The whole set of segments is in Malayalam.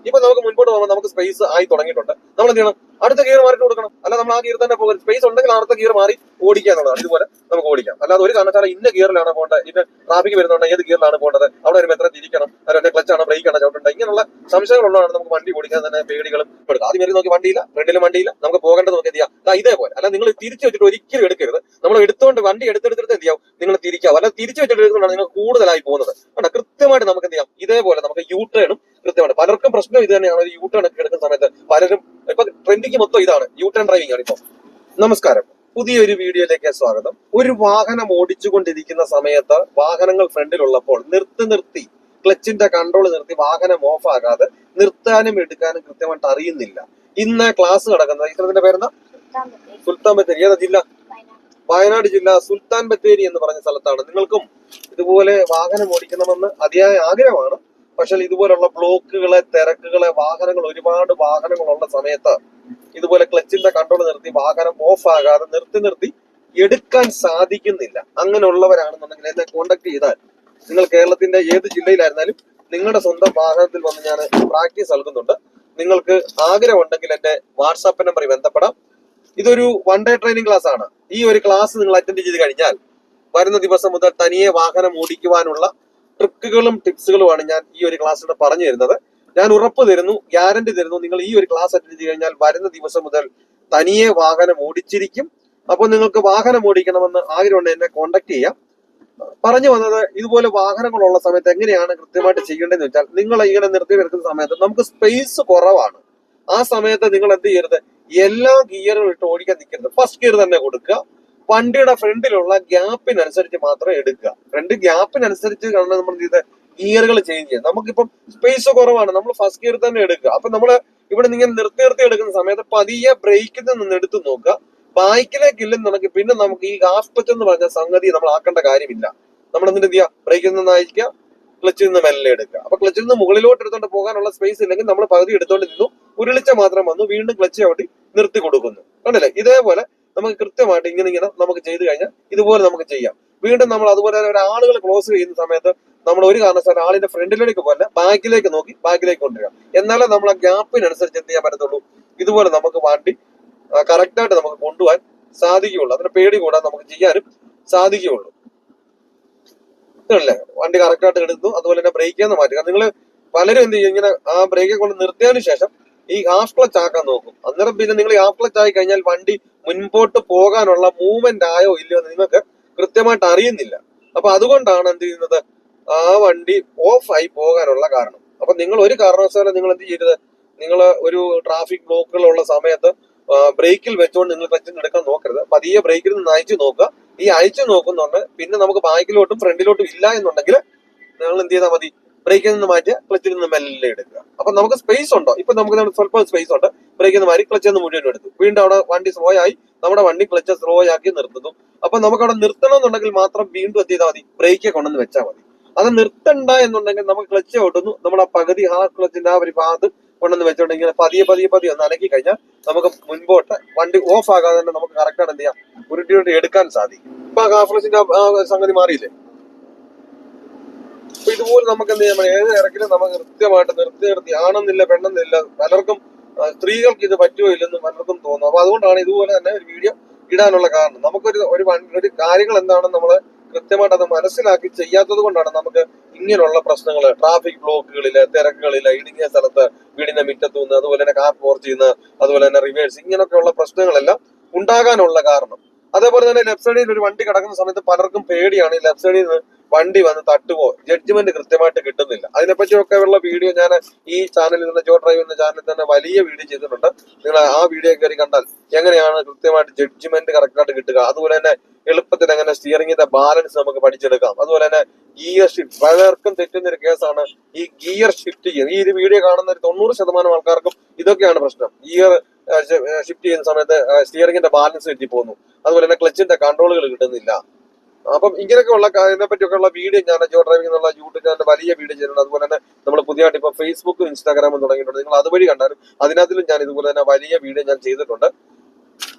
ഇപ്പൊ നമുക്ക് മുൻപോട്ട് പോകുമ്പോൾ നമുക്ക് സ്പേസ് ആയി തുടങ്ങിയിട്ടുണ്ട്. നമ്മൾ എന്ത് ചെയ്യണം? അടുത്ത ഗിയർ മാറിട്ട് കൊടുക്കണം. അല്ല നമ്മൾ ആ ഗിയർ തന്നെ പോകും. സ്പേസ് ഉണ്ടെങ്കിൽ അടുത്ത ഗിയർ മാറി ഓടിക്കുക എന്നുള്ളതാണ്. ഇതുപോലെ നമുക്ക് ഓടിക്കാം. അല്ലാതെ ഒരു കാരണത്താലും ഇന്ന ഗിയറിലാണ് പോകേണ്ടത്, ഇന്ന ട്രാഫിക് വരുന്നുണ്ട് ഏത് ഗിയറിലാണ് പോകേണ്ടത്, അവിടെ വരുമ്പോൾ എത്ര തിരിക്കണം, അതിന്റെ ക്ലച്ചാണോ ബ്രേക്കാണോ ചവിട്ടുണ്ട്, ഇങ്ങനെയുള്ള സംശയങ്ങളുള്ളതാണ് നമുക്ക് വണ്ടി ഓടിക്കാൻ തന്നെ പേടികളും എടുക്കാം. ആദ്യം വരും നോക്കി വണ്ടിയില്ല, ഫ്രണ്ടിലും വണ്ടിയില്ല, നമുക്ക് പോകേണ്ടത് നോക്കി എന്ത് ചെയ്യാം? ഇതേപോലെ അല്ല നിങ്ങൾ തിരിച്ചു വെച്ചിട്ട് ഒരിക്കലും എടുക്കരുത്. നമ്മൾ എടുത്തുകൊണ്ട് വണ്ടി എടുത്തെടുത്ത് എന്ത് ചെയ്യാം? നിങ്ങൾ തിരിക്കാവും. അല്ല തിരിച്ചു വെച്ചിട്ട് എടുക്കുന്നതാണ് നിങ്ങൾ കൂടുതലായി പോകുന്നത്. കണ്ട കൃത്യമായിട്ട് നമുക്ക് എന്ത് ചെയ്യാം? ഇതേപോലെ നമുക്ക് യു ടേണും കൃത്യമായിട്ട്. പലർക്കും പ്രശ്നം ഇത് തന്നെയാണ്. ഒരു യു ടേൺ ഒക്കെ എടുക്കുന്ന സമയത്ത് പലരും ഇപ്പൊ ട്രെൻഡിങ് മൊത്തം ഇതാണ്, യു ടേൺ ഡ്രൈവിംഗ് ആണ് ഇപ്പൊ. നമസ്കാരം, പുതിയൊരു വീഡിയോയിലേക്ക് സ്വാഗതം. ഒരു വാഹനം ഓടിച്ചുകൊണ്ടിരിക്കുന്ന സമയത്ത് വാഹനങ്ങൾ ഫ്രണ്ടിലുള്ളപ്പോൾ നിർത്തി ക്ലച്ചിന്റെ കൺട്രോൾ നിർത്തി വാഹനം ഓഫ് ആകാതെ നിർത്താനും എടുക്കാനും കൃത്യമായിട്ട് അറിയുന്നില്ല. ഇന്ന് ക്ലാസ് നടക്കുന്നത്, ഇതിന്റെ പേരെന്താ? സുൽത്താൻ ബത്തേരി. ഏതാ ജില്ല? വയനാട് ജില്ല സുൽത്താൻ ബത്തേരി എന്ന് പറഞ്ഞ സ്ഥലത്താണ്. നിങ്ങൾക്കും ഇതുപോലെ വാഹനം ഓടിക്കണമെന്ന് അതിയായ ആഗ്രഹമാണ്. പക്ഷെ ഇതുപോലുള്ള ബ്ലോക്കുകളെ, തിരക്കുകളെ, വാഹനങ്ങൾ, ഒരുപാട് വാഹനങ്ങളുള്ള സമയത്ത് ഇതുപോലെ ക്ലച്ചിന്റെ കൺട്രോൾ നിർത്തി വാഹനം ഓഫ് ആകാതെ നിർത്തി എടുക്കാൻ സാധിക്കുന്നില്ല. അങ്ങനെയുള്ളവരാണെന്നുണ്ടെങ്കിൽ എന്നെ കോണ്ടാക്ട് ചെയ്താൽ നിങ്ങൾ കേരളത്തിന്റെ ഏത് ജില്ലയിലായിരുന്നാലും നിങ്ങളുടെ സ്വന്തം വാഹനത്തിൽ വന്ന് ഞാൻ പ്രാക്ടീസ് നൽകുന്നുണ്ട്. നിങ്ങൾക്ക് ആഗ്രഹം ഉണ്ടെങ്കിൽ എന്റെ വാട്സാപ്പ് നമ്പറിൽ ബന്ധപ്പെടാം. ഇതൊരു വൺ ഡേ ട്രെയിനിങ് ക്ലാസ് ആണ്. ഈ ഒരു ക്ലാസ് നിങ്ങൾ അറ്റൻഡ് ചെയ്ത് കഴിഞ്ഞാൽ വരുന്ന ദിവസം മുതൽ തനിയെ വാഹനം ഓടിക്കുവാനുള്ള ട്രിക്കുകളും ടിപ്സുകളുമാണ് ഞാൻ ഈ ഒരു ക്ലാസ്സിലൂടെ പറഞ്ഞു തരുന്നത്. ഞാൻ ഉറപ്പ് തരുന്നു, ഗ്യാരണ്ടി തരുന്നു, നിങ്ങൾ ഈ ഒരു ക്ലാസ് അറ്റൻഡ് ചെയ്ത് കഴിഞ്ഞാൽ വരുന്ന ദിവസം മുതൽ തനിയെ വാഹനം ഓടിച്ചിരിക്കും. അപ്പോൾ നിങ്ങൾക്ക് വാഹനം ഓടിക്കണമെന്ന് ആഗ്രഹമുണ്ട്, എന്നെ കോണ്ടാക്ട് ചെയ്യാം. പറഞ്ഞു വന്നത്, ഇതുപോലെ വാഹനങ്ങളുള്ള സമയത്ത് എങ്ങനെയാണ് കൃത്യമായിട്ട് ചെയ്യേണ്ടതെന്ന് വെച്ചാൽ, നിങ്ങൾ ഇങ്ങനെ നിർത്തി വെക്കുന്ന സമയത്ത് നമുക്ക് സ്പേസ് കുറവാണ്. ആ സമയത്ത് നിങ്ങൾ എന്ത് ചെയ്യരുത്? എല്ലാ ഗിയറും ഇട്ട് ഓടിക്കാൻ നിൽക്കരുത്. ഫസ്റ്റ് ഗിയർ തന്നെ കൊടുക്കുക. വണ്ടിയുടെ ഫ്രണ്ടിലുള്ള ഗ്യാപ്പിനനുസരിച്ച് മാത്രം എടുക്കുക. ഫ്രണ്ട് ഗ്യാപ്പിനനുസരിച്ച് നമ്മൾ എന്ത് ചെയ്ത് ഗിയറുകൾ ചേഞ്ച് ചെയ്യാം. നമുക്കിപ്പം സ്പേസ് കുറവാണ്, നമ്മൾ ഫസ്റ്റ് ഗിയർ തന്നെ എടുക്കുക. അപ്പൊ നമ്മള് ഇവിടെ നിങ്ങൾ നിർത്തി എടുക്കുന്ന സമയത്ത് പതിയെ ബ്രേക്കിൽ നിന്ന് എടുത്തു നോക്കുക. ബാക്കിലേക്ക് ഇല്ലെന്നുണ്ടെങ്കിൽ പിന്നെ നമുക്ക് ഈ ഹാഫ് ക്ലച്ച് എന്ന് പറഞ്ഞ സംഗതി നമ്മൾ ആക്കേണ്ട കാര്യമില്ല. നമ്മൾ എന്നിട്ട് എന്ത് ചെയ്യുക? ബ്രേക്കിൽ നിന്ന് അയക്കുക, ക്ലച്ചിൽ നിന്ന് മെല്ലെ എടുക്കുക. അപ്പൊ ക്ലച്ചിൽ നിന്ന് മുകളിലോട്ട് എടുത്തോണ്ട് പോകാനുള്ള സ്പേസ് ഇല്ലെങ്കിൽ നമ്മൾ പകുതി എടുത്തോണ്ട് നിന്നു, ഉരുളിച്ച മാത്രം വന്നു, വീണ്ടും ക്ലച്ച് ചവിട്ടി നിർത്തി കൊടുക്കുന്നു. കണ്ടില്ലേ? ഇതേപോലെ നമുക്ക് കൃത്യമായിട്ട് ഇങ്ങനെ നമുക്ക് ചെയ്ത് കഴിഞ്ഞാൽ ഇതുപോലെ നമുക്ക് ചെയ്യാം. വീണ്ടും നമ്മൾ അതുപോലെ തന്നെ ഒരാളുകൾ ക്ലോസ് ചെയ്യുന്ന സമയത്ത് നമ്മൾ ഒരു കാരണവശാലും ആളിന്റെ ഫ്രണ്ടിലേക്ക് പോലെ ബാക്കിലേക്ക് നോക്കി ബാക്കിലേക്ക് കൊണ്ടുവരിക. എന്നാലേ നമ്മൾ ആ ഗ്യാപ്പിനനുസരിച്ച് എന്ത് ചെയ്യാൻ പറ്റത്തുള്ളൂ. ഇതുപോലെ നമുക്ക് വണ്ടി കറക്റ്റായിട്ട് നമുക്ക് കൊണ്ടുപോകാൻ സാധിക്കുകയുള്ളൂ. അതിന് പേടി കൂടാതെ നമുക്ക് ചെയ്യാനും സാധിക്കുകയുള്ളൂ. ഇതല്ലേ വണ്ടി കറക്റ്റായിട്ട് എടുത്തു, അതുപോലെ തന്നെ ബ്രേക്കിൽ മാറ്റുക. നിങ്ങൾ പലരും എന്ത് ചെയ്യും? ഇങ്ങനെ ആ ബ്രേക്കെ കൊണ്ട് നിർത്തിയതിനു ശേഷം ഈ ഹാഫ് ക്ലച്ച് ആക്കാൻ നോക്കും. അന്നേരം പിന്നെ നിങ്ങൾ ഹാഫ് ക്ലച്ച് ആയി കഴിഞ്ഞാൽ വണ്ടി മുൻപോട്ട് പോകാനുള്ള മൂവ്മെന്റ് ആയോ ഇല്ലയോ എന്ന് നിങ്ങൾക്ക് കൃത്യമായിട്ട് അറിയുന്നില്ല. അപ്പൊ അതുകൊണ്ടാണ് എന്ത് ചെയ്യുന്നത്? ആ വണ്ടി ഓഫ് ആയി പോകാനുള്ള കാരണം. അപ്പൊ നിങ്ങൾ ഒരു കാരണവശാലും നിങ്ങൾ എന്ത് ചെയ്യരുത്? നിങ്ങൾ ഒരു ട്രാഫിക് ബ്ലോക്കുകളുള്ള സമയത്ത് ബ്രേക്കിൽ വെച്ചുകൊണ്ട് നിങ്ങൾ ക്ലച്ചിൽ എടുക്കാൻ നോക്കരുത്. പതിയെ ബ്രേക്കിൽ നിന്ന് അയച്ചു നോക്കുക. ഈ അയച്ചു നോക്കുന്നുണ്ട് പിന്നെ നമുക്ക് ബാക്കിലോട്ടും ഫ്രണ്ടിലോട്ടും ഇല്ല എന്നുണ്ടെങ്കിൽ നിങ്ങൾ എന്ത് ചെയ്താൽ മതി? ബ്രേക്കിൽ നിന്ന് മാറ്റുക, ക്ലച്ചിൽ നിന്ന് മെല്ലെ എടുക്കുക. അപ്പൊ നമുക്ക് സ്പേസ് ഉണ്ടോ? ഇപ്പൊ നമുക്ക് സ്വല്പം സ്പേസ് ഉണ്ട്. ബ്രേക്കിൽ നിന്ന് മാറി ക്ലച്ചിൽ നിന്ന് മുഴുവൻ എടുത്തു, വീണ്ടും അവിടെ വണ്ടി സ്ലോ ആയി, നമ്മുടെ വണ്ടി ക്ലച്ച് സ്ലോ ആക്കി നിർത്തുന്നു. അപ്പൊ നമുക്ക് അവിടെ നിർത്തണം എന്നുണ്ടെങ്കിൽ മാത്രം വീണ്ടും എന്ത് ചെയ്താൽ മതി? ബ്രേക്ക് കൊണ്ടുവന്ന് വെച്ചാൽ മതി. അത് നിർത്തണ്ട എന്നുണ്ടെങ്കിൽ നമുക്ക് ക്ലച്ച് ഓട്ടുന്നു, നമ്മൾ ആ പകുതി ആ ക്ലച്ചിന്റെ ആ ഒരു ഭാഗത്ത് കൊണ്ടുവന്ന് വെച്ചോണ്ട് ഇങ്ങനെ പതിയെ ഒന്ന് അനക്കി കഴിഞ്ഞാൽ നമുക്ക് മുൻപോട്ട് വണ്ടി ഓഫ് ആകാതെ തന്നെ നമുക്ക് കറക്റ്റാണ് എന്ത് ചെയ്യാം? ഉരുട്ടി എടുക്കാൻ സാധിക്കും. ഇപ്പൊ ആ ഹാഫ് ക്ലച്ചിന്റെ സംഗതി മാറിയില്ലേ? അപ്പൊ ഇതുപോലെ നമുക്ക് എന്ത് ചെയ്യാൻ? ഏത് ഇറക്കിലും നമുക്ക് കൃത്യമായിട്ട് നിർത്തി ആണെന്നില്ല പെണ്ണെന്നില്ല. പലർക്കും സ്ത്രീകൾക്ക് ഇത് പറ്റുമോ ഇല്ലെന്ന് പലർക്കും തോന്നും. അപ്പൊ അതുകൊണ്ടാണ് ഇതുപോലെ തന്നെ ഒരു വീഡിയോ ഇടാനുള്ള കാരണം. നമുക്കൊരു കാര്യങ്ങൾ എന്താണെന്ന് നമ്മള് കൃത്യമായിട്ട് അത് മനസ്സിലാക്കി ചെയ്യാത്തത് കൊണ്ടാണ് നമുക്ക് ഇങ്ങനെയുള്ള പ്രശ്നങ്ങൾ, ട്രാഫിക് ബ്ലോക്കുകളില്, തിരക്കുകളില്, ഇടുങ്ങിയ സ്ഥലത്ത്, വീടിന്റെ മുറ്റത്തു നിന്ന്, അതുപോലെ തന്നെ കാർ പോർച്ച് ചെയ്യുന്ന, അതുപോലെ തന്നെ റിവേഴ്സ്, ഇങ്ങനെയൊക്കെയുള്ള പ്രശ്നങ്ങളെല്ലാം ഉണ്ടാകാനുള്ള കാരണം. അതേപോലെ തന്നെ ലെഫ്റ്റ് സൈഡിൽ ഒരു വണ്ടി കിടക്കുന്ന സമയത്ത് പലർക്കും പേടിയാണ്. ലെഫ്റ്റ് സൈഡിൽ നിന്ന് വണ്ടി വന്ന് തട്ടുമോ, ജഡ്ജ്മെന്റ് കൃത്യമായിട്ട് കിട്ടുന്നില്ല. അതിനെപ്പറ്റിയൊക്കെ ഉള്ള വീഡിയോ ഞാൻ ഈ ചാനലിൽ നിന്ന്, ജോ ഡ്രൈവ് എന്ന ചാനലിൽ തന്നെ വലിയ വീഡിയോ ചെയ്തിട്ടുണ്ട്. നിങ്ങൾ ആ വീഡിയോ കയറി കണ്ടാൽ എങ്ങനെയാണ് കൃത്യമായിട്ട് ജഡ്ജ്മെന്റ് കറക്റ്റായിട്ട് കിട്ടുക, അതുപോലെ തന്നെ എളുപ്പത്തിൽ എങ്ങനെ സ്റ്റിയറിംഗിന്റെ ബാലൻസ് നമുക്ക് പഠിച്ചെടുക്കാം, അതുപോലെ തന്നെ ഗിയർ ഷിഫ്റ്റ്. പലർക്കും തെറ്റുന്ന ഒരു കേസാണ് ഈ ഗിയർ ഷിഫ്റ്റ് ചെയ്യുന്നത്. ഈ ഒരു വീഡിയോ കാണുന്ന ഒരു 90% ആൾക്കാർക്കും ഇതൊക്കെയാണ് പ്രശ്നം. ഗിയർ ഷിഫ്റ്റ് ചെയ്യുന്ന സമയത്ത് സ്റ്റിയറിംഗിന്റെ ബാലൻസ് തെറ്റി പോകുന്നു, അതുപോലെ തന്നെ ക്ലച്ചിന്റെ കൺട്രോളുകൾ കിട്ടുന്നില്ല. അപ്പം ഇങ്ങനെയൊക്കെയുള്ള ഇതിനെ പറ്റിയൊക്കെയുള്ള വീഡിയോ ഞാൻ ജോ ഡ്രൈവിംഗ് എന്നുള്ള യൂട്യൂബ് ചാനൽ വലിയ വീഡിയോ ചെയ്യുന്നുണ്ട്. അതുപോലെ തന്നെ നമ്മൾ പുതിയതായിട്ട് ഇപ്പൊ ഫേസ്ബുക്കും ഇൻസ്റ്റാഗ്രാമും തുടങ്ങിയിട്ടുണ്ട്. നിങ്ങൾ അതുവഴി കണ്ടാലും അതിനകത്തിലും ഞാൻ ഇതുപോലെ തന്നെ വലിയ വീഡിയോ ഞാൻ ചെയ്തിട്ടുണ്ട്.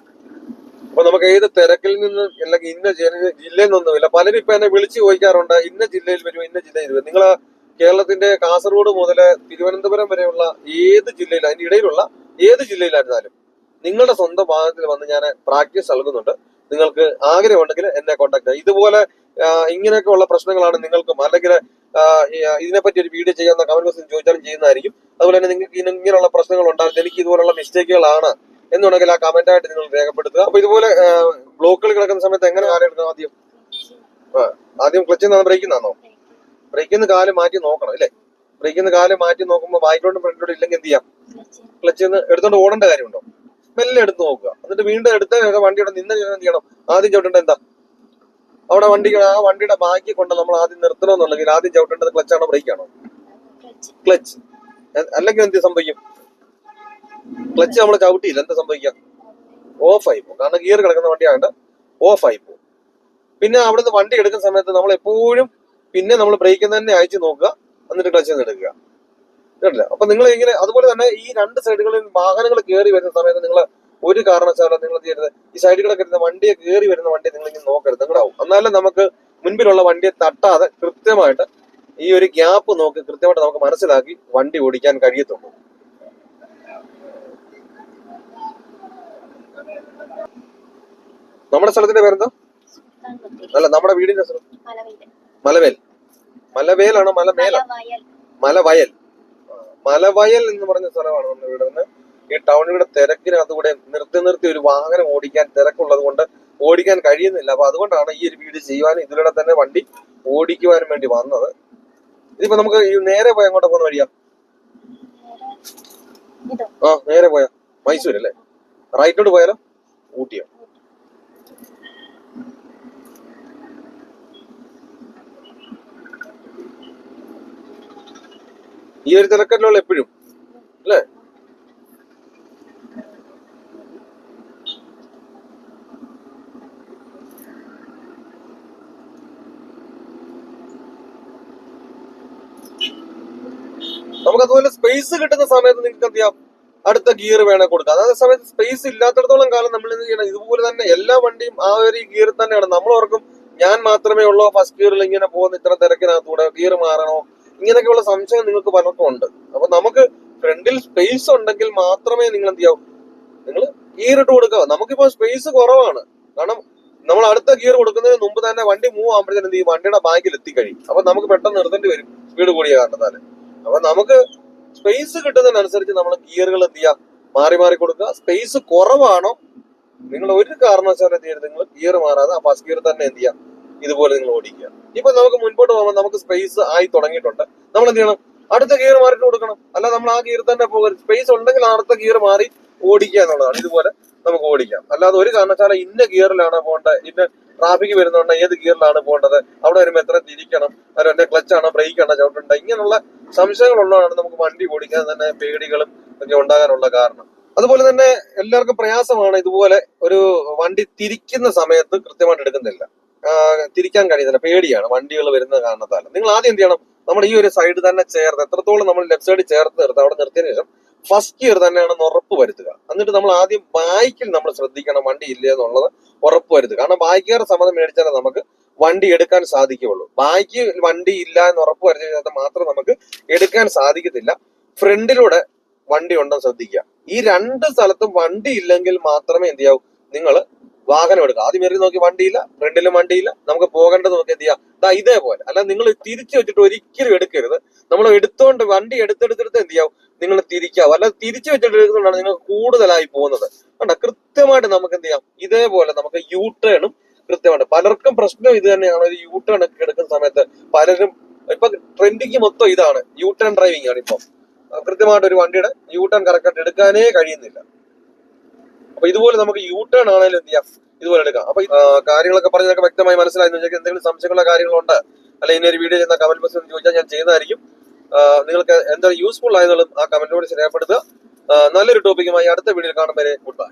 അപ്പൊ നമുക്ക് ഏത് തിരക്കിൽ നിന്ന് അല്ലെങ്കിൽ ഇന്ന ജില്ലയിൽ നിന്നൊന്നുമില്ല. പലരും ഇപ്പൊ എന്നെ വിളിച്ചു ചോദിക്കാറുണ്ട്, ഇന്ന ജില്ലയിൽ വരും, ഇന്ന ജില്ലയിൽ വരും. നിങ്ങൾ കേരളത്തിന്റെ കാസർഗോഡ് മുതൽ തിരുവനന്തപുരം വരെയുള്ള ഏത് ജില്ലയിൽ, അതിന്റെ ഇടയിലുള്ള ഏത് ജില്ലയിലായിരുന്നാലും നിങ്ങളുടെ സ്വന്തം ഭാഗത്തിൽ വന്ന് ഞാൻ പ്രാക്ടീസ് നൽകുന്നുണ്ട്. നിങ്ങൾക്ക് ആഗ്രഹമുണ്ടെങ്കിൽ എന്നെ കോൺടാക്ട് ചെയ്യാം. ഇതുപോലെ ഇങ്ങനെയൊക്കെയുള്ള പ്രശ്നങ്ങളാണ് നിങ്ങൾക്കും, അല്ലെങ്കിൽ ഇതിനെപ്പറ്റി ഒരു വീഡിയോ ചെയ്യാവുന്ന കമന്റ് ബോക്സിൽ ചോദിച്ചാലും ചെയ്യുന്നതായിരിക്കും. അതുപോലെ തന്നെ നിങ്ങൾക്ക് ഇങ്ങനെയുള്ള പ്രശ്നങ്ങൾ ഉണ്ടാകും, എനിക്ക് ഇതുപോലുള്ള മിസ്റ്റേക്കുകളാണ് എന്നുണ്ടെങ്കിൽ ആ കമന്റ് ആയിട്ട് നിങ്ങൾ രേഖപ്പെടുത്തുക. അപ്പൊ ഇതുപോലെ ബ്ലോക്കുകൾ കിടക്കുന്ന സമയത്ത് എങ്ങനെ കാലം എടുക്കണം? ആദ്യം ക്ലച്ചിൽ നിന്നാണ് ബ്രേക്കിൽ നിന്നാണോ? ബ്രേക്കിൽ നിന്ന് കാല് മാറ്റി നോക്കണം അല്ലേ? ബ്രേക്കിൽ നിന്ന് കാല് മാറ്റി നോക്കുമ്പോൾ ബാക്കിലോട്ടും ഫ്രണ്ടിലോട്ടും ഇല്ലെങ്കിൽ എന്ത് ചെയ്യാം? ക്ലച്ചിൽ നിന്ന് എടുത്തോണ്ട് ഓടേണ്ട കാര്യമുണ്ടോ? മെല്ലെ എടുത്ത് നോക്കുക. എന്നിട്ട് വീണ്ടും എടുത്ത വണ്ടിയുടെ നിന്ന് എന്ത് ചെയ്യണം? ആദ്യം ചവിട്ടേണ്ട എന്താ? അവിടെ ആ വണ്ടിയുടെ ബാക്കി കൊണ്ട് നമ്മൾ ആദ്യം നിർത്തണമെന്നുണ്ടെങ്കിൽ ആദ്യം ചവിട്ടേണ്ടത് ക്ലച്ചാണോ ബ്രേക്കാണോ? ക്ലച്ച്. അല്ലെങ്കിൽ എന്ത് സംഭവിക്കും? ക്ലച്ച് നമ്മൾ ചവിട്ടിയില്ല, എന്താ സംഭവിക്കാം? ഓഫ് ആയി പോകും. കാരണം ഗിയർ കിടക്കുന്ന വണ്ടിയാണ്ട് ഓഫ് ആയി പോകും. പിന്നെ അവിടുന്ന് വണ്ടി എടുക്കുന്ന സമയത്ത് നമ്മൾ എപ്പോഴും പിന്നെ നമ്മൾ ബ്രേക്കിൽ തന്നെ അയച്ചു നോക്കുക, എന്നിട്ട് ക്ലച്ചിൽ നിന്ന് എടുക്കുക. കേട്ടില്ല? അപ്പൊ നിങ്ങൾ ഇങ്ങനെ അതുപോലെ തന്നെ ഈ രണ്ട് സൈഡുകളിൽ വാഹനങ്ങൾ കയറി വരുന്ന സമയത്ത് നിങ്ങൾ ഒരു കാരണവശാലും നിങ്ങൾ ചെയ്യരുത്, ഈ സൈഡുകളൊക്കെ ഇരുന്ന വണ്ടിയെ കയറി വരുന്ന വണ്ടി നിങ്ങൾ ഇങ്ങനെ നോക്കരുത്, നിങ്ങളാവും. എന്നാലും നമുക്ക് മുൻപിലുള്ള വണ്ടിയെ തട്ടാതെ കൃത്യമായിട്ട് ഈ ഒരു ഗ്യാപ്പ് നോക്കി കൃത്യമായിട്ട് നമുക്ക് മനസ്സിലാക്കി വണ്ടി ഓടിക്കാൻ കഴിയത്തുള്ളൂ. നമ്മുടെ സ്ഥലത്തിന്റെ പേരെന്താ? അല്ല, നമ്മുടെ വീടിന്റെ സ്ഥലം മലവേൽ. മലവേലാണോ മലമേല? മലവയൽ. മലവയൽ എന്ന് പറഞ്ഞ സ്ഥലമാണ് നമ്മുടെ വീട്. ഈ ടൗണിയുടെ തിരക്കിനകത്തുകൂടെ നിർത്തി ഒരു വാഹനം ഓടിക്കാൻ തിരക്കുള്ളത് കൊണ്ട് ഓടിക്കാൻ കഴിയുന്നില്ല. അപ്പൊ അതുകൊണ്ടാണ് ഈ ഒരു വീഡിയോ ചെയ്യുവാനും ഇതിലൂടെ തന്നെ വണ്ടി ഓടിക്കുവാനും വേണ്ടി വന്നത്. ഇതിപ്പോ നമുക്ക് ഈ നേരെ പോയാൽ അങ്ങോട്ട് പോകുന്ന വഴിയാ? നേരെ പോയാ മൈസൂർ അല്ലേ? റൈറ്റോട്ട് പോയാലോ? ഊട്ടിയോ? ഈ ഒരു തിരക്കല്ലുള്ള എപ്പോഴും അല്ലേ? നമുക്ക് അതുപോലെ സ്പേസ് കിട്ടുന്ന സമയത്ത് നിങ്ങൾക്ക് എന്ത് ചെയ്യാം? അടുത്ത ഗിയർ വേണേ കൊടുക്കാം. അതേ സമയത്ത് സ്പേസ് ഇല്ലാത്തടത്തോളം കാലം നമ്മൾ എന്ത് ചെയ്യണം? ഇതുപോലെ തന്നെ എല്ലാ വണ്ടിയും ആ ഒരു ഗിയർ തന്നെയാണ്. നമ്മൾ ഓർക്കും ഞാൻ മാത്രമേ ഉള്ളൂ ഫസ്റ്റ് ഗിയറിൽ ഇങ്ങനെ പോകുന്ന ഇത്ര തിരക്കിനകത്തൂടെ ഗിയർ മാറണോ, ഇങ്ങനെയൊക്കെയുള്ള സംശയം നിങ്ങൾക്ക് പലർക്കും ഉണ്ട്. അപ്പൊ നമുക്ക് ഫ്രണ്ടിൽ സ്പേസ് ഉണ്ടെങ്കിൽ മാത്രമേ നിങ്ങൾ എന്ത് ചെയ്യാവൂ? നിങ്ങൾ ഗിയർ ഇട്ട് കൊടുക്കുക. നമുക്കിപ്പോ സ്പേസ് കുറവാണ്. കാരണം നമ്മൾ അടുത്ത ഗിയർ കൊടുക്കുന്നതിന് മുമ്പ് തന്നെ വണ്ടി മൂവ് ആകുമ്പോഴത്തേനും എന്ത് ചെയ്യും? വണ്ടിയുടെ ബാഗിൽ എത്തിക്കഴിയും. അപ്പൊ നമുക്ക് പെട്ടെന്ന് നിർത്തേണ്ടി വരും, സ്പീഡ് കൂടിയ കാരണത്താല്. അപ്പൊ നമുക്ക് സ്പേസ് കിട്ടുന്നതിനനുസരിച്ച് നമ്മൾ ഗിയറുകൾ എന്ത് ചെയ്യാം? മാറി മാറി കൊടുക്കുക. സ്പേസ് കുറവാണോ നിങ്ങൾ ഒരു കാരണവശാലും ചെയ്യരുത്, നിങ്ങൾ ഗിയർ മാറാതെ ആ ഫസ്റ്റ് ഗിയർ തന്നെ എന്ത് ചെയ്യാം? ഇതുപോലെ നിങ്ങൾ ഓടിക്കുക. ഇപ്പൊ നമുക്ക് മുൻപോട്ട് പോകുമ്പോൾ നമുക്ക് സ്പേസ് ആയി തുടങ്ങിയിട്ടുണ്ട്. നമ്മൾ എന്ത് ചെയ്യണം? അടുത്ത ഗിയർ മാറിയിട്ട് കൊടുക്കണം. അല്ല നമ്മൾ ആ ഗിയർ തന്നെ പോകരുത്. സ്പേസ് ഉണ്ടെങ്കിൽ അടുത്ത ഗിയർ മാറി ഓടിക്കുക എന്നുള്ളതാണ്. ഇതുപോലെ നമുക്ക് ഓടിക്കാം. അല്ലാതെ ഒരു കാരണവശാലും ഇന്ന ഗിയറിലാണ് പോകേണ്ടത്, ഇന്ന ട്രാഫിക് വരുന്നുണ്ട് ഏത് ഗിയറിലാണ് പോകേണ്ടത്, അവിടെ വരുമ്പോൾ എത്ര തിരിക്കണം, അല്ല എന്റെ ക്ലച്ചാണോ ബ്രേക്കാണോ ചവിട്ടണ്ട, ഇങ്ങനെയുള്ള സംശയങ്ങളുള്ളതാണ് നമുക്ക് വണ്ടി ഓടിക്കാൻ തന്നെ പേടികളും ഒക്കെ ഉണ്ടാകാനുള്ള കാരണം. അതുപോലെ തന്നെ എല്ലാവർക്കും പ്രയാസമാണ് ഇതുപോലെ ഒരു വണ്ടി തിരിക്കുന്ന സമയത്ത് കൃത്യമായിട്ട് എടുക്കുന്നില്ല, തിരിക്കാൻ കഴിയുന്നില്ല, പേടിയാണ് വണ്ടികൾ വരുന്ന കാരണത്താൽ. നിങ്ങൾ ആദ്യം എന്ത് ചെയ്യണം? നമ്മുടെ ഈ ഒരു സൈഡ് തന്നെ ചേർത്ത്, എത്രത്തോളം നമ്മൾ ലെഫ്റ്റ് സൈഡ് ചേർത്ത് നിർത്തുക, അവിടെ നിർത്തിയതിനു ശേഷം ഫസ്റ്റ് ഗിയർ തന്നെയാണെന്ന് ഉറപ്പ് വരുത്തുക. എന്നിട്ട് നമ്മൾ ആദ്യം ബാക്കിൽ നമ്മൾ ശ്രദ്ധിക്കണം വണ്ടി ഇല്ല എന്നുള്ളത് ഉറപ്പ് വരുത്തുക. കാരണം ബാക്കിയാർ സമ്മതം മേടിച്ചാലേ നമുക്ക് വണ്ടി എടുക്കാൻ സാധിക്കുകയുള്ളൂ. ബാക്കി വണ്ടി ഇല്ല എന്ന് ഉറപ്പ് വരുത്തിയാൽ മാത്രം നമുക്ക് എടുക്കാൻ സാധിക്കത്തില്ല. ഫ്രണ്ടിലൂടെ വണ്ടി ഉണ്ടെന്ന് ശ്രദ്ധിക്കുക. ഈ രണ്ട് സ്ഥലത്തും വണ്ടി ഇല്ലെങ്കിൽ മാത്രമേ എന്ത് ചെയ്യാവൂ? നിങ്ങൾ വാഹനം എടുക്കുക. ആദ്യം എറി നോക്കി വണ്ടിയില്ല, ഫ്രണ്ടിലും വണ്ടിയില്ല, നമുക്ക് പോകേണ്ടത് നോക്കി എന്ത് ചെയ്യാം? ഇതേപോലെ. അല്ല നിങ്ങൾ തിരിച്ചു വെച്ചിട്ട് ഒരിക്കലും എടുക്കരുത്. നമ്മൾ എടുത്തോണ്ട് വണ്ടി എടുത്തെടുത്തെടുത്ത് എന്ത് ചെയ്യാവും? നിങ്ങൾ തിരിക്കാവും. അല്ല തിരിച്ചു വെച്ചിട്ട് എടുക്കുന്നതാണ് നിങ്ങൾ കൂടുതലായി പോകുന്നത്. കണ്ട, കൃത്യമായിട്ട് നമുക്ക് എന്ത് ചെയ്യാം? ഇതേപോലെ നമുക്ക് യു ടേണും കൃത്യമായിട്ട്. പലർക്കും പ്രശ്നം ഇത് തന്നെയാണ്. ഒരു യു ടേൺ ഒക്കെ എടുക്കുന്ന സമയത്ത് പലരും ഇപ്പൊ ട്രെൻഡിങ് മൊത്തം ഇതാണ്, യു ടേൺ ഡ്രൈവിംഗ് ആണ്. ഇപ്പൊ കൃത്യമായിട്ട് ഒരു വണ്ടിയുടെ യു ടേൺ കറക്റ്റായിട്ട് എടുക്കാനേ കഴിയുന്നില്ല. അപ്പൊ ഇതുപോലെ നമുക്ക് യു ടേൺ ആണെങ്കിലും എന്ത് ചെയ്യാം? ഇതുപോലെ എടുക്കാം. അപ്പൊ കാര്യങ്ങളൊക്കെ പറഞ്ഞതൊക്കെ വ്യക്തമായി മനസ്സിലായെന്ന് വെച്ചാൽ എന്തെങ്കിലും സംശയമുള്ള കാര്യങ്ങളുണ്ട്, അല്ലെ ഇനി ഒരു വീഡിയോ ചെയ്യുന്ന കമന്റ് ബോക്സിൽ ചോദിച്ചാൽ ഞാൻ ചെയ്യുന്നതായിരിക്കും. നിങ്ങൾക്ക് എന്താ യൂസ്ഫുൾ ആയതും ആ കമന്റിലൂടെ രേഖപ്പെടുത്തുക. നല്ലൊരു ടോപ്പിക്കുമായി അടുത്ത വീഡിയോയിൽ കാണും വരെ ഗുഡ് ബൈ.